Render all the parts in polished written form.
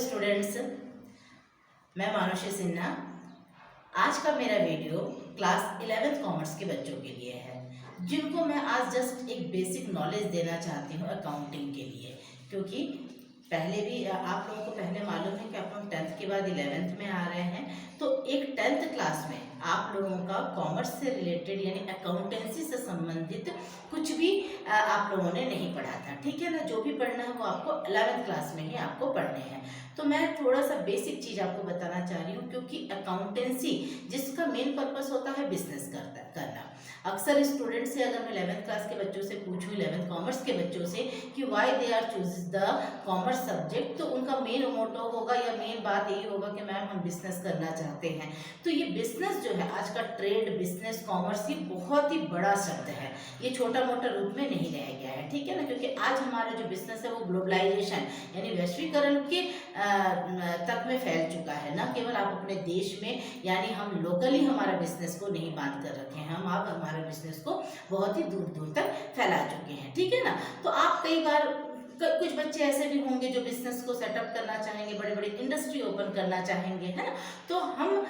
Students, मैं मानुषी सिन्हा। आज का मेरा वीडियो क्लास 11th कॉमर्स के बच्चों के लिए है, जिनको मैं आज जस्ट एक बेसिक नॉलेज देना चाहती हूँ अकाउंटिंग के लिए। क्योंकि पहले भी आप लोगों को पहले मालूम है कि आप लोग 10th के बाद 11th में आ रहे हैं, तो एक 10th क्लास में आप लोगों का कॉमर्स से रिलेटेड यानी अकाउंटेंसी से संबंधित कुछ भी आप लोगों ने नहीं पढ़ा था, ठीक है ना। जो भी पढ़ना है वो आपको 11th क्लास में ही आपको पढ़ने हैं। तो मैं थोड़ा सा बेसिक चीज़ आपको बताना चाह रही हूँ, क्योंकि अकाउंटेंसी जिसका मेन पर्पस होता है बिजनेस करना। अक्सर स्टूडेंट से अगर मैं 11th क्लास के बच्चों से पूछूं, 11th कॉमर्स के बच्चों से कि why they are choose the commerce subject, तो उनका मेन मोटो होगा या मेन बात यही होगा कि मैम हम बिजनेस करना चाहते हैं। तो ये बिजनेस जो है आज का ट्रेड, बिजनेस, कॉमर्स, ये बहुत ही बड़ा शब्द है, ये छोटा मोटा रूप में नहीं रह गया है, ठीक है ना। क्योंकि आज हमारा जो बिजनेस है वो ग्लोबलाइजेशन यानी वैश्वीकरण के तक में फैल चुका है। ना केवल आप अपने देश में यानी हम लोकली हमारा बिजनेस को नहीं बांध कर रखे हैं, हम आप हमारे बिजनेस को बहुत ही दूर दूर तक फैला चुके हैं, ठीक है ना। तो आप कई बार कुछ बच्चे ऐसे भी होंगे जो बिजनेस को सेटअप करना चाहेंगे, बड़ी बड़ी इंडस्ट्री ओपन करना चाहेंगे, है ना। तो हम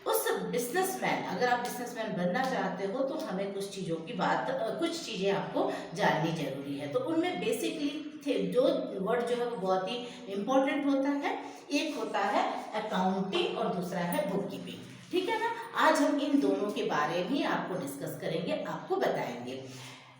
उस बिजनेसमैन, अगर आप बिजनेसमैन बनना चाहते हो तो हमें कुछ चीज़ों की कुछ चीज़ें आपको जाननी जरूरी है। तो उनमें बेसिकली जो वर्ड जो है वो बहुत ही इम्पोर्टेंट होता है। एक होता है अकाउंटिंग और दूसरा है बुक कीपिंग, ठीक है ना। आज हम इन दोनों के बारे में आपको डिस्कस करेंगे, आपको बताएंगे।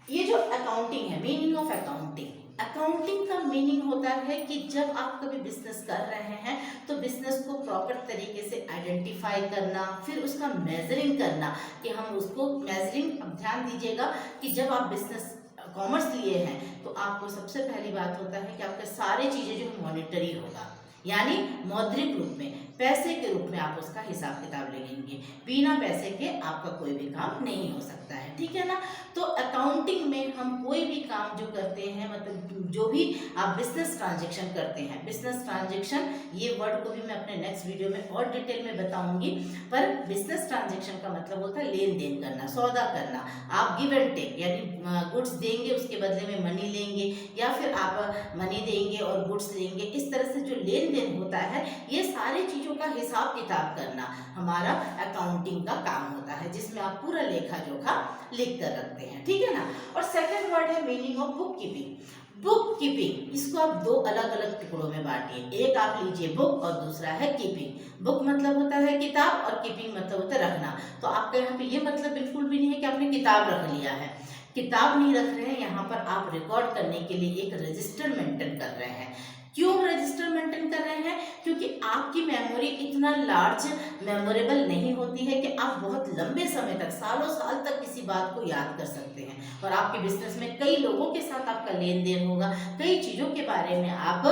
ये जो अकाउंटिंग है, मीनिंग ऑफ अकाउंटिंग, अकाउंटिंग का मीनिंग होता है कि जब आप कभी बिजनेस कर रहे हैं तो बिजनेस को प्रॉपर तरीके से आइडेंटिफाई करना, फिर उसका मेजरिंग करना कि हम उसको मेजरिंग, अब ध्यान दीजिएगा कि जब आप बिजनेस कॉमर्स लिए हैं तो आपको सबसे पहली बात होता है कि आपके सारी चीज़ें जो मॉनिटरी होगा, यानी मौद्रिक रूप में, पैसे के रूप में आप उसका हिसाब किताब लगेंगे। बिना पैसे के आपका कोई भी काम नहीं हो सकता है, ठीक है ना। तो अकाउंटिंग में हम कोई भी काम जो करते हैं, मतलब जो भी आप बिजनेस ट्रांजेक्शन करते हैं, बिजनेस ट्रांजेक्शन ये वर्ड को भी मैं अपने नेक्स्ट वीडियो में और डिटेल में बताऊंगी। पर बिजनेस ट्रांजेक्शन का मतलब होता है लेन देन करना, सौदा करना। आप गिव एंड टेक यानी गुड्स देंगे, उसके बदले में मनी लेंगे, या फिर आप मनी देंगे और गुड्स लेंगे। इस तरह से जो लेन देन होता है, ये सारी चीज़ों का हिसाब किताब करना हमारा अकाउंटिंग का काम होता है, जिसमें आप पूरा लेखा जोखा लिख कर रखते हैं, ठीक है ना। और सेकंड वर्ड है meaning of book keeping. Book keeping, इसको आप दो अलग अलग टुकड़ों में बांटिए। एक आप लीजिए बुक और दूसरा है कीपिंग। बुक मतलब होता है किताब और कीपिंग मतलब होता है रखना। तो आपका यहाँ पे ये मतलब बिल्कुल भी नहीं है कि आपने किताब रख लिया है, किताब नहीं रख रहे हैं। यहाँ पर आप रिकॉर्ड करने के लिए एक रजिस्टर मेंटेन कर रहे हैं। क्यों रजिस्टर मेंटेन कर रहे हैं? क्योंकि आपकी मेमोरी इतना लार्ज मेमोरेबल नहीं होती है कि आप बहुत लंबे समय तक, सालों साल तक किसी बात को याद कर सकते हैं। और आपके बिजनेस में कई लोगों के साथ आपका लेन देन होगा, कई चीज़ों के बारे में आप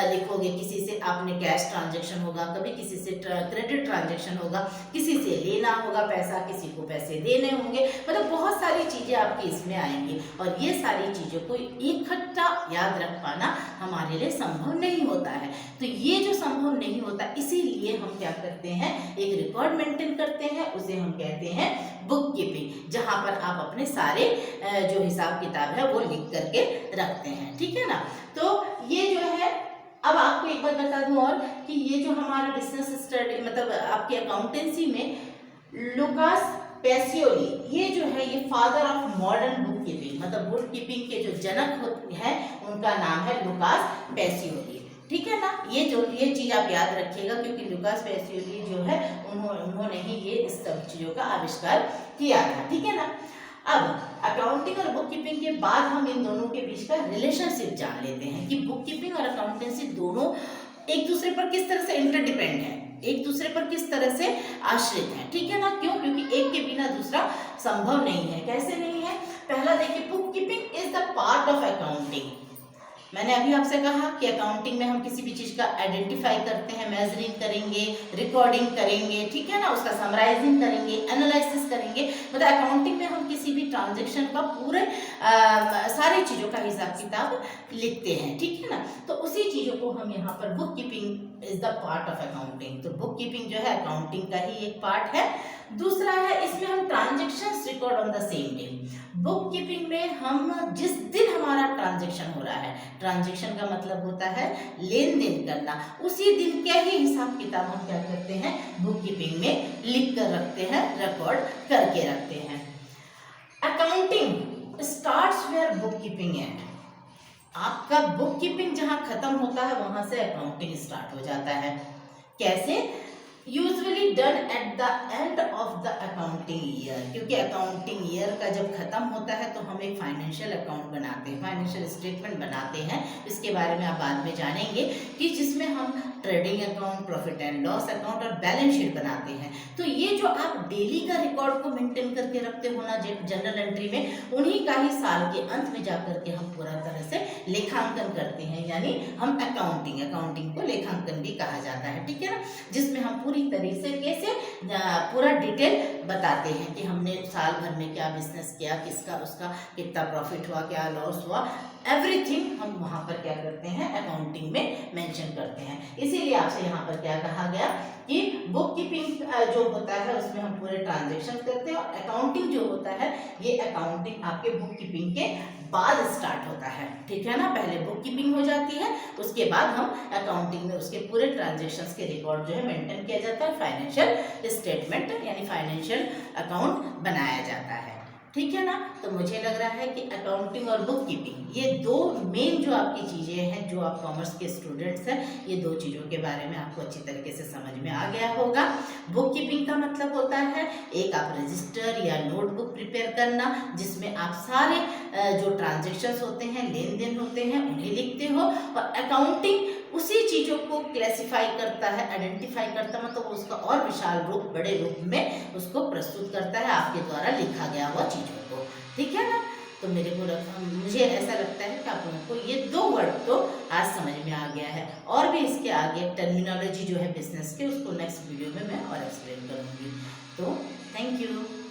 लिखोगे। किसी से आपने कैश ट्रांजेक्शन होगा, कभी किसी से क्रेडिट ट्रांजेक्शन होगा, किसी से लेना होगा पैसा, किसी को पैसे देने होंगे, मतलब बहुत सारी चीज़ें आपकी इसमें आएंगी। और ये सारी चीज़ों को इकट्ठा याद रख पाना हमारे लिए संभव नहीं होता है। तो ये जो संभव नहीं होता, इसीलिए हम क्या करते हैं, एक रिकॉर्ड मेंटेन करते हैं, उसे हम कहते हैं बुक कीपिंग, जहां पर आप अपने सारे जो हिसाब किताब है वो लिख करके रखते हैं, ठीक है ना। तो ये जो है, अब आपको एक बात बता दूं और कि ये जो हमारा बिजनेस स्टडी मतलब आपकी अकाउंटेंसी में लुकास पेसियोली, ये जो है ये father of modern book keeping, मतलब बुक कीपिंग के जो जनक हैं उनका नाम है लुकास पेसियोली, ठीक है ना। ये चीज आप याद रखिएगा, क्योंकि लुकास पेसियोली जो है उन्होंने ही ये इस सब चीजों का आविष्कार किया था, ठीक है ना। अब अकाउंटिंग और बुक कीपिंग के बाद हम इन दोनों के बीच का रिलेशनशिप जान लेते हैं कि बुक कीपिंग और अकाउंटेंसी दोनों एक दूसरे पर किस तरह से इंटरडिपेंड है, एक दूसरे पर किस तरह से आश्रित है, ठीक है ना। क्यों? क्योंकि एक के बिना दूसरा संभव नहीं है। कैसे नहीं है? पहला देखिए, book keeping is the part of accounting. मैंने अभी आपसे कहा कि अकाउंटिंग में हम किसी भी चीज़ का आइडेंटिफाई करते हैं, मेजरिंग करेंगे, रिकॉर्डिंग करेंगे, ठीक है ना, उसका समराइजिंग करेंगे, एनालिसिस करेंगे। मतलब अकाउंटिंग में हम किसी भी ट्रांजेक्शन का पूरे सारी चीज़ों का हिसाब किताब लिखते हैं, ठीक है ना। तो उसी चीज़ों को हम यहाँ पर book keeping is the part of accounting. तो बुक कीपिंग जो है अकाउंटिंग का ही एक पार्ट है। दूसरा है इसमें हम transactions record on the same day. Book keeping में हम जिस दिन हमारा ट्रांजेक्शन हो रहा है, ट्रांजेक्शन का मतलब होता है लेन देन करना, उसी दिन के ही हिसाब किताब हम क्या करते हैं बुक कीपिंग में लिख कर रखते हैं, रिकॉर्ड करके रखते हैं। Accounting starts where bookkeeping end. आपका बुक कीपिंग जहां खत्म होता है वहां से अकाउंटिंग स्टार्ट हो जाता है। कैसे? Usually done at the end of the accounting year, क्योंकि अकाउंटिंग ईयर का जब खत्म होता है तो हम एक फाइनेंशियल अकाउंट बनाते हैं, फाइनेंशियल स्टेटमेंट बनाते हैं। इसके बारे में आप बाद में जानेंगे कि जिसमें हम trading account, profit and loss account और बैलेंस शीट बनाते हैं। तो ये जो आप डेली का रिकॉर्ड को मेंटेन करके रखते हो ना जनरल एंट्री में, उन्हीं का ही साल के अंत में जाकर के हम पूरा तरह से लेखांकन करते हैं, यानी हम अकाउंटिंग को लेखांकन भी कहा जाता है, ठीक है ना, जिसमें हम पूरी तरीके से पूरा डिटेल बताते हैं कि हमने साल भर में क्या बिजनेस किया, किसका उसका कितना प्रॉफिट हुआ, क्या लॉस हुआ, एवरीथिंग हम वहाँ पर क्या करते हैं अकाउंटिंग में मेंशन करते हैं। इसीलिए आपसे यहाँ पर क्या कहा गया कि बुक कीपिंग जो होता है उसमें हम पूरे ट्रांजेक्शन करते हैं, और अकाउंटिंग जो होता है ये अकाउंटिंग आपके बुक कीपिंग के बाद स्टार्ट होता है, ठीक है ना। पहले बुक कीपिंग हो जाती है, उसके बाद हम अकाउंटिंग में उसके पूरे ट्रांजेक्शन्स के रिकॉर्ड जो है मेंटेन किया जाता है, फाइनेंशियल स्टेटमेंट यानी फाइनेंशियल अकाउंट बनाया जाता है, ठीक है ना। तो मुझे लग रहा है कि अकाउंटिंग और बुक कीपिंग ये दो मेन जो आपकी चीज़ें हैं, जो आप कॉमर्स के स्टूडेंट्स हैं, ये दो चीज़ों के बारे में आपको अच्छी तरीके से समझ में आ गया होगा। बुक कीपिंग का मतलब होता है एक आप रजिस्टर या नोटबुक प्रिपेयर करना, जिसमें आप सारे जो ट्रांजेक्शन्स होते हैं, लेन देन होते हैं, उन्हें लिखते हो। और अकाउंटिंग उसी चीज़ों को क्लासिफाई करता है, आइडेंटिफाई करता है, मतलब उसका और विशाल रूप, बड़े रूप में उसको प्रस्तुत करता है आपके द्वारा लिखा गया हुआ चीज़ों को, ठीक है ना। तो मुझे ऐसा लगता है कि आप लोगों को ये दो वर्ड तो आज समझ में आ गया है, और भी इसके आगे टर्मिनोलॉजी जो है बिजनेस के, उसको नेक्स्ट वीडियो में मैं और एक्सप्लेन करूँगी। तो थैंक यू।